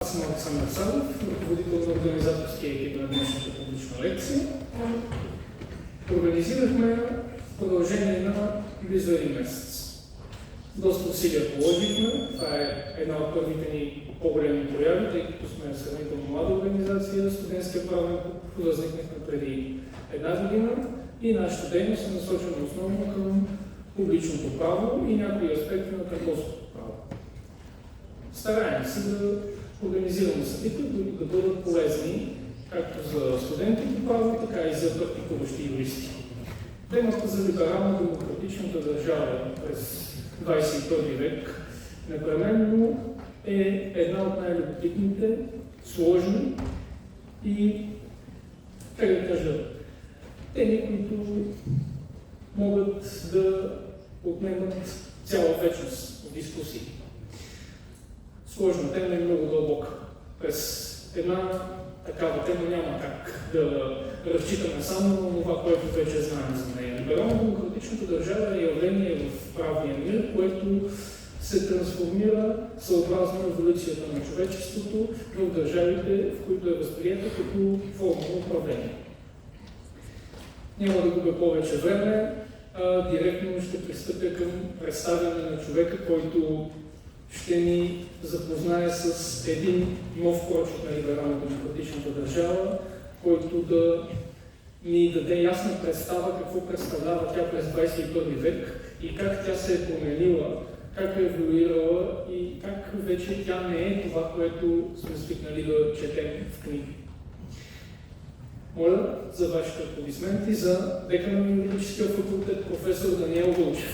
Аз съм Александър Садов, ръководител на организаторския екип на днешната публична лекция. Организирахме в продължение на близо един месец. Доста усилия положихме. Това е една от първите ни по-големи прояви, тъй като сме сравнително млада организация. Студентския правен клуб възникнахме преди една година и нашата дейност е насочена основно към публичното право и някои аспекти на търговското право. Стараем се да организираме събития, които да бъдат полезни както за студенти по право, така и за практикуващи юристи. Темата за либерално-демократичната държава през 21 век непременно е една от най-любопитните, сложни и, как да кажа, теми, които могат да отнемат цяла вечност в дискусии. Сложна тема и много дълбока. През една такава тема няма как да разчитаме само на това, което вече знаем за нея. Либерално-демократичната държава е явление в правния мир, което се трансформира съобразно еволюцията на човечеството в държавите, в които е възприета като форма на управление. Няма да губя повече време, директно ще пристъпя към представяне на човека, който ще ни запознае с един нов прочит на либерално-демократичната държава, който да ни даде ясна представа какво представлява тя през 21 век и как тя се е променила, как е еволюирала и как вече тя не е това, което сме свикнали да четем в книги. Моля за вашите аплодисменти за декана на юридическия факултет професор Даниел Вълчев.